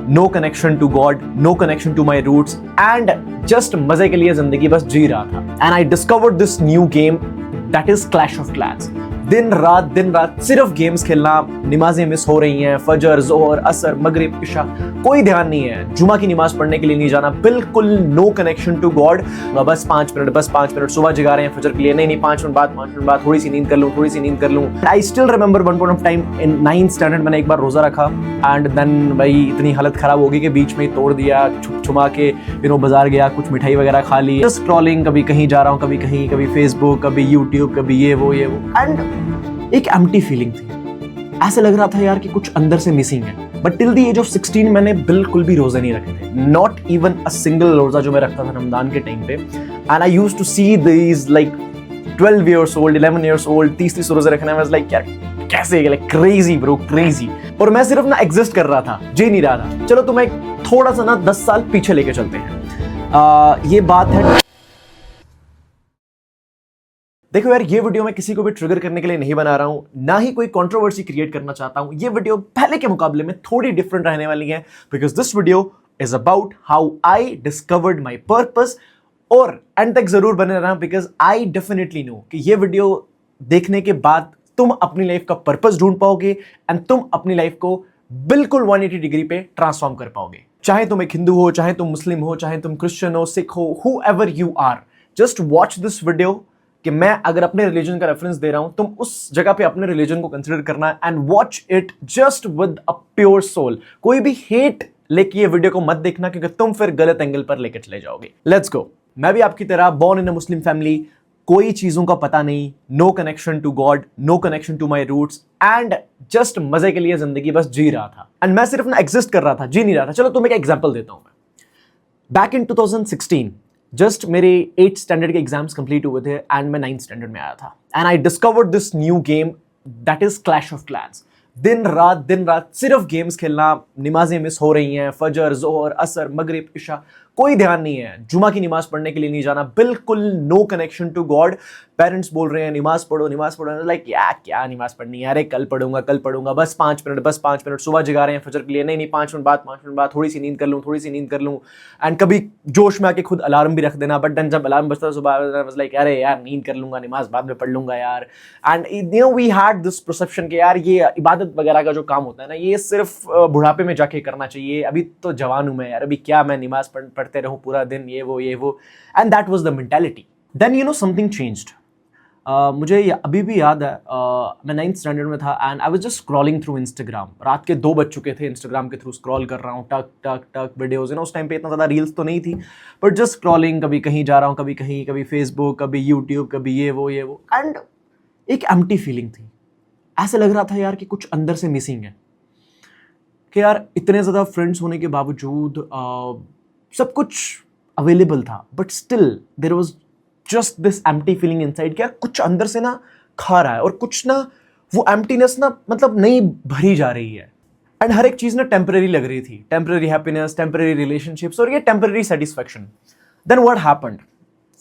No connection to God, no connection to my roots and just मजे के लिए जिंदगी बस जी रहा था। And I discovered this new game that is Clash of Clans. दिन रात सिर्फ गेम्स खेलना, नमाजें मिस हो रही हैं, फजर, जोहर, असर, मगरिब, इशा, कोई ध्यान नहीं है, जुमा की नमाज पढ़ने के लिए नहीं जाना, बिल्कुल नो कनेक्शन टू गॉड। बस 5 मिनट सुबह जगा रहे हैं फजर के लिए, नहीं 5 मिनट बाद थोड़ी सी नींद कर लूं। I still remember one point of time in 9th standard मैंने एक बार रोजा रखा एंड देन भाई इतनी हालत खराब हो गई कि बीच में ही तोड़ दिया, छुमा के बाजार गया, कुछ मिठाई वगैरह खा ली, जस्ट स्क्रॉलिंग, कभी कहीं जा रहा हूँ, कभी कहीं, कभी फेसबुक, कभी यूट्यूब, कभी ये वो एंड एक एम्प्टी फीलिंग थी। ऐसे लग रहा था यार कि कुछ अंदर से मिसिंग है। But till the age of 16 मैंने बिल्कुल भी रोजे नहीं रखे थे, नॉट इवन अ सिंगल रोजा जो मैं रखता था रमजान के टाइम पे। And I used to see these like 12 years old, 11 years old 30 रोजे रखने में, लाइक यार कैसे, लाइक क्रेजी ब्रो, क्रेजी। और मैं सिर्फ ना एग्जिस्ट कर रहा था, जी नहीं रहा था। चलो तुम्हें थोड़ा सा ना 10 साल पीछे लेके चलते हैं। ये बात है, देखो यार, ये वीडियो मैं किसी को भी ट्रिगर करने के लिए नहीं बना रहा हूं, ना ही कोई कंट्रोवर्सी क्रिएट करना चाहता हूं। ये वीडियो पहले के मुकाबले में थोड़ी डिफरेंट रहने वाली है, because this video is about how I discovered my purpose. और एंड तक जरूर बने रहना, बिकॉज आई डेफिनेटली नो कि ये वीडियो देखने के बाद तुम अपनी लाइफ का पर्पस ढूंढ पाओगे एंड तुम अपनी लाइफ को बिल्कुल 180 डिग्री पे ट्रांसफॉर्म कर पाओगे। चाहे तुम एक हिंदू हो, चाहे तुम मुस्लिम हो, चाहे तुम क्रिश्चियन हो, सिख हो, whoever you are, just watch this video। कि मैं अगर अपने रिलीजन का रेफरेंस दे रहा हूं, तुम उस जगह पे अपने रिलीजन को कंसीडर करना and watch it just with a pure soul. कोई भी हेट लेके ये वीडियो को मत देखना, क्योंकि तुम फिर गलत एंगल पर लेके चले जाओगे। Let's go. मैं भी आपकी तरह born in a Muslim family, कोई चीजों का पता नहीं, no connection to God, no connection to my roots and just मजे के लिए जिंदगी बस जी रहा था। एंड मैं सिर्फ ना एग्जिस्ट कर रहा था, जी नहीं रहा था। चलो तुम्हें एक एग्जाम्पल देता हूं मैं। बैक इन 2016 जस्ट मेरे 8th स्टैंडर्ड के एग्जाम्स कंप्लीट हुए थे एंड मैं 9th स्टैंडर्ड में आया था। And I discovered this new game that is Clash of Clans. दिन रात सिर्फ गेम्स खेलना, नमाजें मिस हो रही हैं, फजर, जोहर, असर, मगरिब, इशा, कोई ध्यान नहीं है, जुमा की नमाज पढ़ने के लिए नहीं जाना, बिल्कुल no connection to God. Parents बोल रहे हैं नमाज पढ़ो, लाइक यार क्या नमाज पढ़नी है, अरे कल पढ़ूंगा, बस 5 मिनट सुबह जगा रहे हैं फजर के लिए, नहीं 5 मिनट बाद थोड़ी सी नींद कर लूं। एंड कभी जोश में आके खुद अलार्म भी रख देना, बट देन जब अलार्म बजता सुबह लाइक अरे यार नींद कर लूंगा, नमाज बाद में पढ़ लूंगा यार। And we had this perception कि यार ये इबादत वगैरह का जो काम होता है ना, ये सिर्फ बुढ़ापे में जाके करना चाहिए, अभी तो जवान हूं मैं यार, अभी क्या मैं नमाज पढ़ते रहूं पूरा दिन, ये वो। And that was the mentality. Then something changed. मुझे अभी भी याद है, मैं 9th स्टैंडर्ड में था and I was just scrolling through Instagram. रात के 2 बज चुके थे, इंस्टाग्राम के थ्रू स्क्रॉल कर रहा हूँ, टक वीडियोज़ उस टाइम पे इतना ज़्यादा रील्स तो नहीं थी, बट जस्ट स्क्रॉलिंग, कभी कहीं जा रहा हूँ, कभी कहीं, कभी फेसबुक, कभी यूट्यूब, कभी ये वो एंड एक एम्प्टी फीलिंग थी। ऐसे लग रहा था यार कि कुछ अंदर से मिसिंग है, कि यार इतने ज़्यादा फ्रेंड्स होने के बावजूद सब कुछ अवेलेबल था, but still there was just this empty feeling inside कि यार कुछ अंदर से ना खा रहा है और कुछ ना वो एम्प्टीनेस ना मतलब नहीं भरी जा रही है। एंड हर एक चीज़ ना टेम्पररी लग रही थी, टेम्पररी हैप्पीनेस, टेम्पररी रिलेशनशिप्स और ये temporary satisfaction. Then what happened,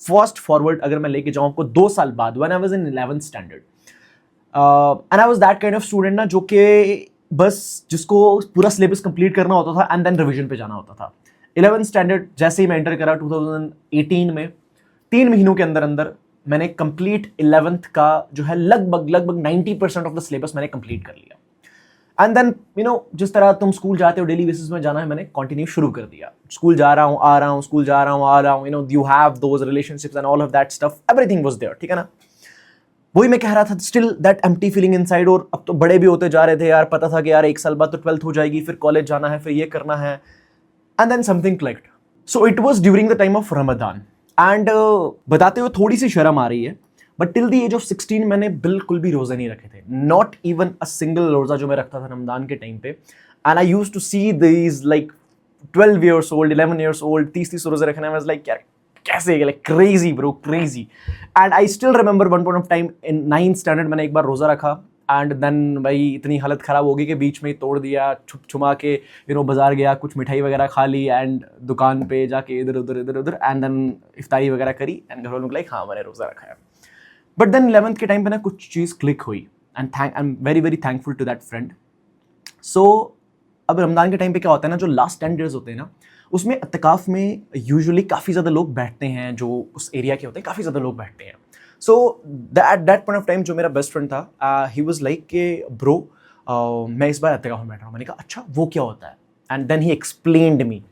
fast forward अगर मैं लेके जाऊँ आपको 2 साल बाद, when I was in 11th standard and I was that kind of student ना, जो कि बस जिसको पूरा सिलेबस कंप्लीट करना होता था एंड देन रिविजन पे जाना होता था। 11th स्टैंडर्ड जैसे ही मैं एंटर करा 2018 में, 3 महीनों के अंदर मैंने कंप्लीट 11th का जो है लगभग 90% ऑफ द सिलेबस मैंने कंप्लीट कर लिया। एंड देन जिस तरह तुम स्कूल जाते हो डेली बेसिस में जाना है, मैंने कंटिन्यू शुरू कर दिया। स्कूल जा रहा हूँ, आ रहा हूँ, स्कूल जा रहा हूँ, आ रहा हूँ, you have those relationships and all of that stuff, everything was there, ठीक है ना। वही मैं कह रहा था, still that empty feeling inside. और अब तो बड़े भी होते जा रहे थे यार, पता था कि यार 1 साल बाद तो 12th हो जाएगी, फिर कॉलेज जाना है, फिर ये करना है। And then something clicked. So it was during the time of Ramzan and बताते हुए थोड़ी सी शर्म आ रही है, but till the age of 16 मैंने बिल्कुल भी रोजे नहीं रखे थे, नॉट इवन अ सिंगल रोजा जो मैं रखता था रमजान के टाइम पे। And I used to see these like 12 years old, 11 years old 30 रोजे रखने में, लाइक यार कैसे, like crazy bro, crazy. And I still remember one point of time in 9th standard मैंने एक बार रोजा रखा एंड देन भाई इतनी हालत खराब हो गई कि बीच में ही तोड़ दिया, छुमा के बाजार गया, कुछ मिठाई वगैरह खा ली एंड दुकान पे जाके इधर उधर एंड देन इफ्तारी वगैरह करी एंड घर वालों को लाइक हाँ मैंने रोजा रखा है। बट देन 11th के टाइम पे ना कुछ चीज़ क्लिक हुई and I am very very thankful to that friend. So अब रमज़ान के टाइम पे क्या होता है ना, जो लास्ट 10 डेज होते हैं ना, उसमें इत्तिकाफ़ में यूजुअली काफ़ी ज़्यादा लोग बैठते हैं, जो उस एरिया के होते हैं काफ़ी ज़्यादा लोग बैठते हैं। So at that point of time जो मेरा बेस्ट फ्रेंड था, ही वाज लाइक के ब्रो, मैं इस बार इत्तिकाफ़ में बैठ रहा हूँ। मैंने कहा अच्छा वो क्या होता है, एंड देन ही एक्सप्लेन्ड मी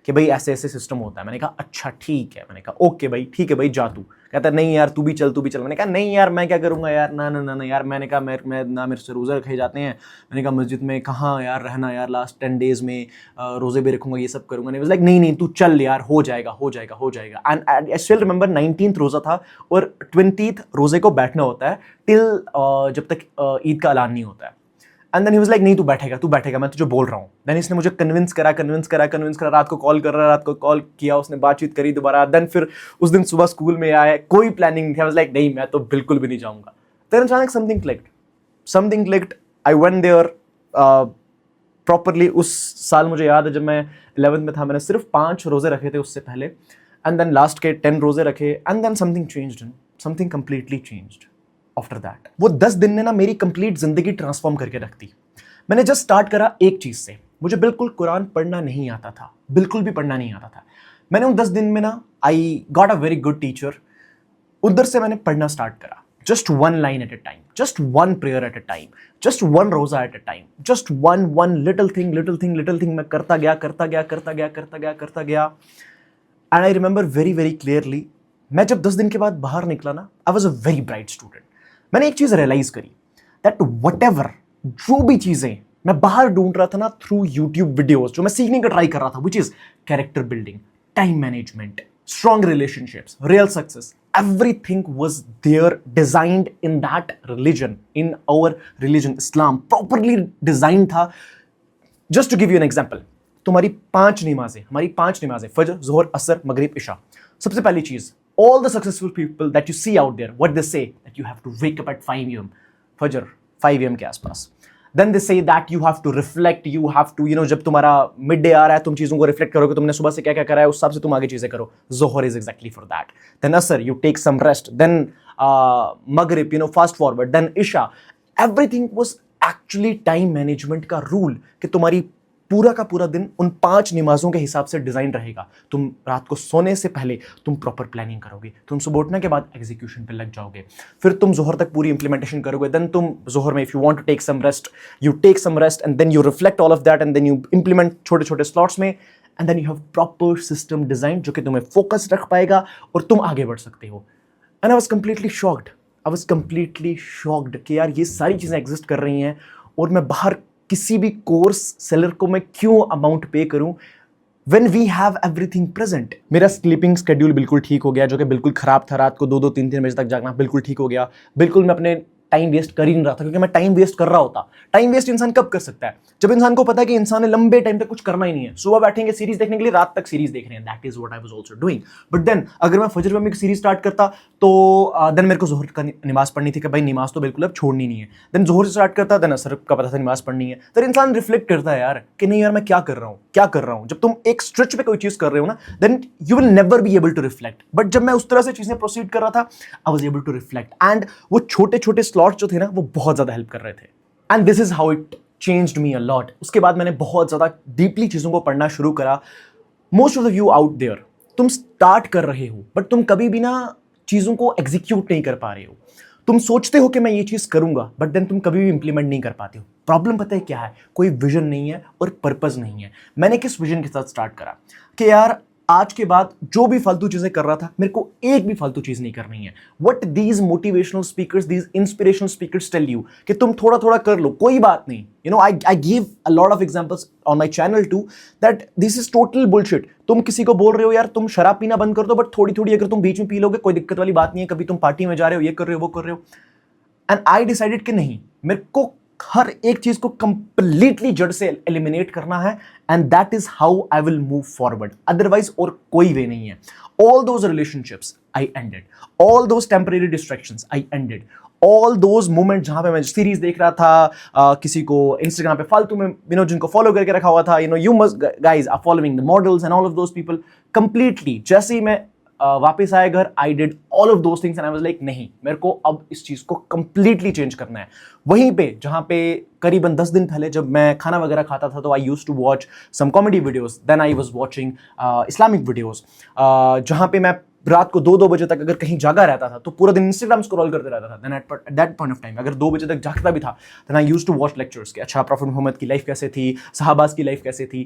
कि भाई ऐसे ऐसे सिस्टम होता है। मैंने कहा अच्छा ठीक है, मैंने कहा ओके भाई ठीक है भाई जा तू। कहता नहीं यार तू भी चल तू भी चल। मैंने कहा नहीं यार मैं क्या करूंगा यार, ना ना ना ना यार। मैंने कहा मैं ना मेरे से रोज़े रखे जाते हैं। मैंने कहा मस्जिद में कहाँ यार रहना यार, लास्ट 10 डेज में रोज़े भी रखूंगा, ये सब करूंगा। नहीं लाइक नहीं नहीं तू चल यार, हो जाएगा हो जाएगा हो जाएगा। And I still remember 19th रोज़ा था और 20th रोज़े को बैठना होता है टिल जब तक ईद का ऐलान नहीं होता है। And then he was like नहीं तू बैठेगा, मैं तुझे बोल रहा हूँ। देन इसने मुझे कन्विंस करा, रात को कॉल किया, उसने बातचीत करी दोबारा। देन फिर उस दिन सुबह स्कूल में आया, कोई प्लानिंग नहीं थी। आई वाज लाइक नहीं मैं तो बिल्कुल भी नहीं जाऊंगा। देन अचानक something clicked, I went there properly. उस साल मुझे याद है जब मैं 11th में था, मैंने सिर्फ 5 रोजे रखे थे उससे पहले, एंड देन लास्ट के 10 रोजे रखे, and then something changed, something completely changed after that. वो 10 दिन ने ना मेरी कंप्लीट जिंदगी ट्रांसफॉर्म करके रख दी। मैंने जस्ट स्टार्ट करा एक चीज से, मुझे बिल्कुल कुरान पढ़ना नहीं आता था, बिल्कुल भी पढ़ना नहीं आता था। मैंने उन 10 दिन में ना I got a very good teacher, उधर से मैंने पढ़ना स्टार्ट करा। Just one line at a time, just one prayer at a time, just one roza at a time, just one little thing मैं करता गया। And I remember very very clearly, मैं जब 10 दिन के बाद बाहर निकला ना, I was a very bright student. मैंने एक चीज रियलाइज करी दैट वट जो भी चीजें मैं बाहर ढूंढ रहा था ना थ्रू यूट्यूब वीडियोस, जो मैं सीखने का ट्राई कर रहा था, which is character building, time management, strong relationships, real success, everything was there designed in that religion, in our religion Islam, properly designed था। just to give you an example, तुम्हारी 5 नमाजें, हमारी 5 नमाजें फजर, ज़ोहर, असर, मगरिब, इशा। सबसे पहली चीज, all the successful people that you see out there, what they say that you have to wake up at 5 am, फजर 5 am के आसपास। Then they say that you have to reflect, you have to, जब तुम्हारा mid day आ रहा है तुम चीज़ों को रिफ्लेक्ट करोगे, तुमने सुबह से क्या क्या करा है उस हिसाब से तुम आगे चीज़ें करो। Zohar is exactly for that. Then Asr you take some rest, then Maghrib fast forward, then Isha. Everything was actually time management का रूल कि तुम्हारी पूरा का पूरा दिन उन 5 नमाजों के हिसाब से डिजाइन रहेगा। तुम रात को सोने से पहले तुम प्रॉपर प्लानिंग करोगे, तुम सुबह उठने के बाद एग्जीक्यूशन पे लग जाओगे, फिर तुम जोहर तक पूरी इंप्लीमेंटेशन करोगे। देन तुम जोहर में if you want to take some rest, you take some rest and then you reflect all of that and then you implement छोटे छोटे स्लॉट्स में, and then you have proper system design जो कि तुम्हें focus रख पाएगा और तुम आगे बढ़ सकते हो। And I was completely shocked कि यार ये सारी चीजें एग्जिस्ट कर रही हैं और मैं बाहर किसी भी कोर्स सेलर को मैं क्यों अमाउंट पे करूं when we have everything present। मेरा स्लीपिंग स्केड्यूल बिल्कुल ठीक हो गया, जो कि बिल्कुल खराब था, रात को 2-2, 3-3 बजे तक जागना बिल्कुल ठीक हो गया। बिल्कुल मैं अपने टाइम वेस्ट कर ही नहीं रहा था, क्योंकि मैं टाइम वेस्ट कर रहा होता। टाइम वेस्ट इंसान कब कर सकता है? जब इंसान को पता है कि इंसान ने लंबे टाइम तक कुछ करना ही नहीं है, सुबह बैठेंगे सीरीज देखने के लिए, रात तक सीरीज देख रहे हैं। That is what I was also doing. But then अगर मैं फजर में सीरीज स्टार्ट करता तो देन मेरे को जोहर का नमाज पढ़नी थी कि भाई नमाज तो बिल्कुल अब छोड़नी नहीं है। देन जोहर से स्टार्ट करता, देन असर का पता था नमाज पढ़नी है। तो इंसान रिफ्लेक्ट करता है यार कि नहीं यार मैं क्या कर रहा हूँ। जब तुम एक स्ट्रेच पे कोई चीज कर रहे हो ना, then you will never be able to reflect. But जब मैं उस तरह से चीजें प्रोसीड कर रहा था, I was able to reflect, and वो छोटे छोटे स्लॉट्स जो थे ना वो बहुत ज्यादा हेल्प कर रहे थे। And this is how it changed me a lot. उसके बाद मैंने बहुत ज्यादा डीपली चीजों को पढ़ना शुरू करा। Most of the you out there, तुम स्टार्ट कर रहे हो बट तुम कभी भी ना चीजों को एग्जीक्यूट नहीं कर पा रहे हो। तुम सोचते हो कि मैं ये चीज करूंगा, बट देन तुम कभी भी इंप्लीमेंट नहीं कर पाते हो। प्रॉब्लम पता है क्या है? कोई विजन नहीं है और पर्पस नहीं है। मैंने किस विजन के साथ स्टार्ट करा कि यार आज के बाद जो भी फालतू चीजें कर रहा था, मेरे को एक भी फालतू चीज नहीं करनी है। What these motivational speakers, these inspirational speakers tell you कि तुम थोड़ा थोड़ा कर लो, कोई बात नहीं। I give a lot of examples on my channel to that this is total bullshit. तुम किसी को बोल रहे हो यार तुम शराब पीना बंद कर दो, बट थोड़ी थोड़ी अगर तुम बीच में पी लोगे कोई दिक्कत वाली बात नहीं है। कभी तुम पार्टी में जा रहे हो, ये कर रहे हो, वो कर रहे हो। एंड आई डिसाइडेड कि नहीं, मेरे को हर एक चीज को कंप्लीटली जड़ से एलिमिनेट करना है, and that is how I will move forward. Otherwise और कोई वे नहीं है। All those relationships I ended, all those temporary distractions I ended, all those moment जहां पे मैं सीरीज देख रहा था, किसी को इंस्टाग्राम पे फालतू में जिनको फॉलो करके रखा हुआ था, you must guys are following the models and all of those people. Completely जैसे ही मैं वापस आए घर, I did all of those things and I was like नहीं, मेरे को अब इस चीज को कंप्लीटली चेंज करना है। वहीं पे जहां पे करीबन 10 दिन पहले जब मैं खाना वगैरह खाता था तो I used to watch some comedy videos, then I was watching Islamic videos, जहां पे मैं रात को 2-2 बजे तक अगर कहीं जागा रहता था तो पूरा दिन इंस्टाग्राम स्क्रॉल करते रहता था। Then at that point of time अगर 2 बजे तक जागता भी था, then I used to watch lectures कि अच्छा प्रॉफेट मोहम्मद की लाइफ कैसे थी, सहाबाज की लाइफ कैसे थी,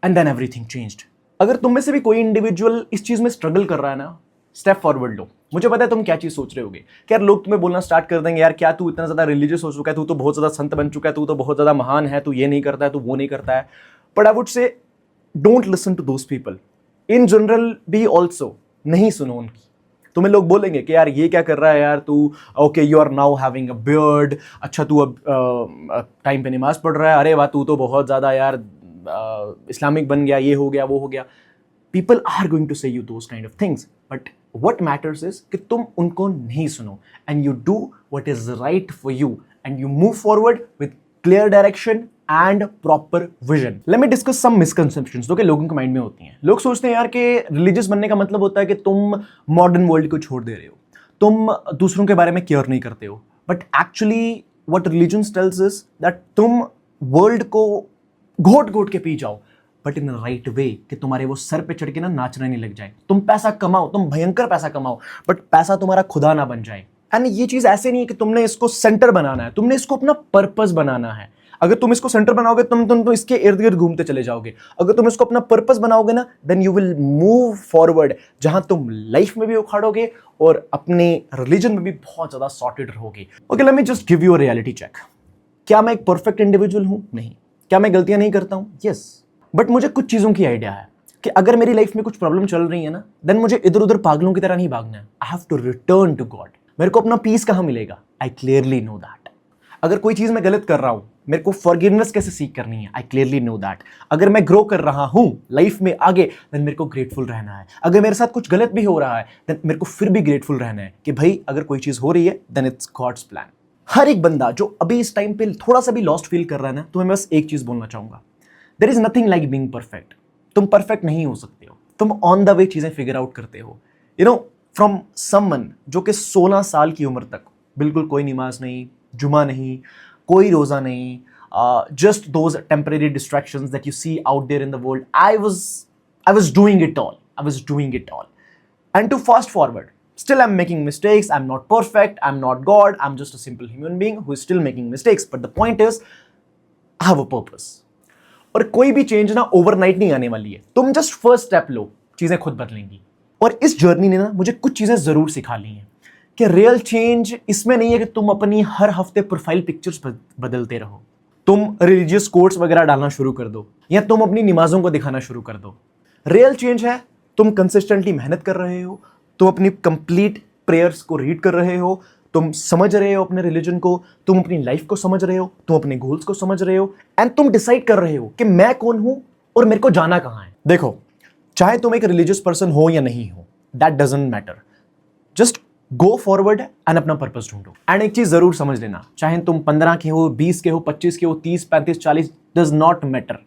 एंड देन एवरीथिंग चेंज्ड। अगर तुम में से भी कोई इंडिविजुअल इस चीज में स्ट्रगल कर रहा है ना, स्टेप फॉरवर्ड लो। मुझे पता है तुम क्या चीज सोच रहे होगे कि यार लोग तुम्हें बोलना स्टार्ट कर देंगे, यार क्या तू इतना ज्यादा रिलीजियस हो चुका है, तू तो बहुत ज्यादा संत बन चुका है, तू तो बहुत ज्यादा महान है, तू ये नहीं करता है, तू वो नहीं करता है। But I would say don't listen to those people in general भी ऑल्सो। नहीं सुनो उनकी। तुम्हें लोग बोलेंगे कि यार ये क्या कर रहा है यार तू, okay you are now having a beard, अच्छा तू अब टाइम पे नमाज पढ़ रहा है, अरे वाह तू तो बहुत ज़्यादा यार इस्लामिक बन गया, ये हो गया वो हो गया। People are going to say you those kind of things, but what matters is कि तुम उनको नहीं सुनो and you do what is right for you and you move forward with clear direction and proper vision. Let me discuss some misconceptions जो कि लोगों के mind में होती हैं। लोग सोचते हैं यार कि रिलीजियस बनने का मतलब होता है कि तुम मॉडर्न वर्ल्ड को छोड़ दे रहे हो, तुम दूसरों के बारे में केयर नहीं करते हो। But actually what religion tells is that तुम वर्ल्ड को घोट घोट के पी जाओ, बट इन राइट वे, कि तुम्हारे वो सर पे चढ़ के ना नाचने नहीं लग जाए। तुम पैसा कमाओ, तुम भयंकर पैसा कमाओ, बट पैसा तुम्हारा खुदा ना बन जाए। एंड ये चीज ऐसे नहीं है कि तुमने इसको सेंटर बनाना है, तुमने इसको अपना पर्पस बनाना है। अगर तुम इसको सेंटर बनाओगे तुम इसके इर्द गिर्द घूमते चले जाओगे। अगर तुम इसको अपना पर्पस बनाओगे ना, then you will move forward, जहां तुम लाइफ में भी उखाड़ोगे और अपने रिलीजन में भी बहुत ज्यादा सॉर्टेड रहोगे। Okay, let me just give you a reality check. क्या मैं एक परफेक्ट इंडिविजुअल हूं? नहीं। क्या मैं गलतियां नहीं करता हूं? यस। बट मुझे कुछ चीजों की आइडिया है कि अगर मेरी लाइफ में कुछ प्रॉब्लम चल रही है ना, देन मुझे इधर उधर पागलों की तरह नहीं भागना है। I have to return to God. मेरे को अपना पीस कहां मिलेगा? I clearly know that. अगर कोई चीज मैं गलत कर रहा हूं, मेरे को फॉरगिवनेस कैसे सीख करनी है? आई क्लियरली नो दैट। अगर मैं ग्रो कर रहा हूं लाइफ में आगे, देन मेरे को ग्रेटफुल रहना है। अगर मेरे साथ कुछ गलत भी हो रहा है, देन मेरे को फिर भी ग्रेटफुल रहना है कि भाई अगर कोई चीज हो रही है, देन इट्स गॉड्स प्लान। हर एक बंदा जो अभी इस टाइम पे थोड़ा सा भी लॉस्ट फील कर रहा है ना, तो मैं बस एक चीज बोलना चाहूंगा, there is nothing like being perfect. तुम परफेक्ट नहीं हो सकते हो, तुम ऑन द वे चीजें फिगर आउट करते हो। यू नो, फ्रॉम समवन जो कि 16 साल की उम्र तक बिल्कुल कोई नमाज नहीं, जुमा नहीं, कोई रोजा नहीं, just those temporary distractions that you see out there in the world. I was doing it all. I was doing it all. And to fast forward, still I'm making mistakes. I'm not perfect. I'm not God. I'm just a simple human being who is still making mistakes. But the point is, I have a purpose. और कोई भी change ना overnight नहीं आने वाली है। तुम just first step लो, चीजें खुद बदलेंगी। और इस जर्नी ने ना मुझे कुछ चीजें जरूर सिखा ली हैं कि रियल चेंज इसमें नहीं है कि तुम अपनी हर हफ्ते प्रोफाइल पिक्चर्स बदलते रहो, तुम रिलीजियस कोट्स वगैरह डालना शुरू कर दो, या तुम अपनी नमाजों को दिखाना शुरू कर दो। रियल चेंज है तुम कंसिस्टेंटली मेहनत कर रहे हो, तुम अपनी कंप्लीट प्रेयर्स को रीड कर रहे हो, तुम समझ रहे हो अपने रिलीजन को, तुम अपनी लाइफ को समझ रहे हो, तुम अपने गोल्स को समझ रहे हो, एंड तुम डिसाइड कर रहे हो कि मैं कौन हूं और मेरे को जाना कहां है। देखो, चाहे तुम एक रिलीजियस पर्सन हो या नहीं हो, that doesn't matter. Just go forward and अपना पर्पस ढूंढो। एंड एक चीज जरूर समझ लेना, चाहे तुम 15 के हो, 20 के हो, 25 के हो, 30, 35, 40, does not matter.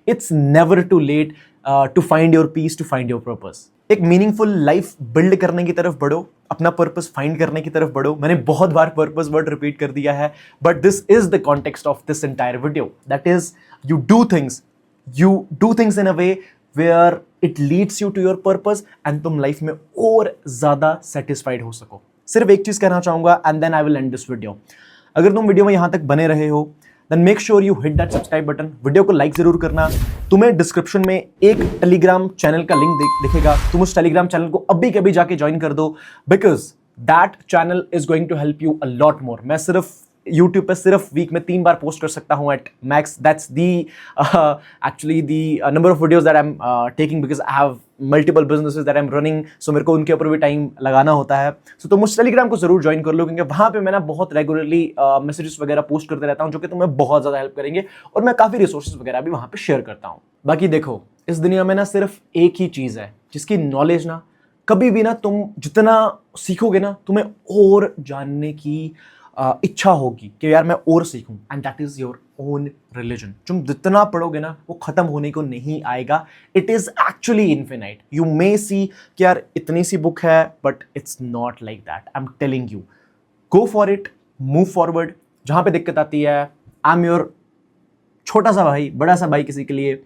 It's never too late to find your peace, to find your purpose. एक मीनिंगफुल लाइफ बिल्ड करने की तरफ बढ़ो, अपना पर्पस फाइंड करने की तरफ बढ़ो। मैंने बहुत बार पर्पस वर्ड रिपीट कर दिया है, but this is the context of this entire video. That is, you do things in a way where it leads you to your purpose and तुम लाइफ में और ज्यादा सेटिस्फाइड हो सको। सिर्फ एक चीज कहना चाहूंगा and then I will end this video. अगर तुम वीडियो में यहां तक बने रहे हो, then make sure you hit that subscribe button. Video को लाइक जरूर करना। तुम्हें डिस्क्रिप्शन में एक टेलीग्राम चैनल का लिंक दिखेगा, तुम उस टेलीग्राम चैनल को अभी के अभी जाके ज्वाइन कर दो, because that channel is going to help you a lot more. मैं सिर्फ यूट्यूब पे सिर्फ वीक में 3 बार पोस्ट कर सकता हूं at max. That's the actually the number of videos that I am taking, because I have multiple businesses that I am running, so मेरे को उनके ऊपर भी टाइम लगाना होता है। सो तुम उस टेलीग्राम को जरूर ज्वाइन कर लो, क्योंकि वहां पे मैं ना बहुत रेगुलरली मैसेजेस वगैरह पोस्ट करते रहता हूं, जो कि तुम्हें बहुत ज्यादा हेल्प करेंगे, और मैं काफी रिसोर्सेज वगैरह भी वहां पे शेयर करता हूं। बाकी देखो, इस दुनिया में ना सिर्फ एक ही चीज है जिसकी नॉलेज ना कभी भी ना तुम जितना सीखोगे ना, तुम्हें और जानने की इच्छा होगी कि यार मैं और सीखूं, and that is your own religion. तुम जितना पढ़ोगे ना वो खत्म होने को नहीं आएगा। It is actually infinite. You may see कि यार इतनी सी बुक है, but it's not like that. I am telling you, go for it, move forward. जहां पे दिक्कत आती है, आई एम योर छोटा सा भाई, बड़ा सा भाई किसी के लिए।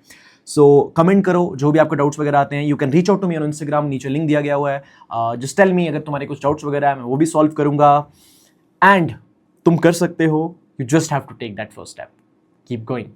सो कमेंट करो जो भी आपको डाउट्स वगैरह आते हैं। You can reach out to me on Instagram, नीचे लिंक दिया गया हुआ है। जस्ट टेल मी, अगर तुम्हारे कुछ डाउट्स वगैरह है मैं वो भी सॉल्व करूंगा। एंड तुम कर सकते हो, you just have to take that first step, keep going.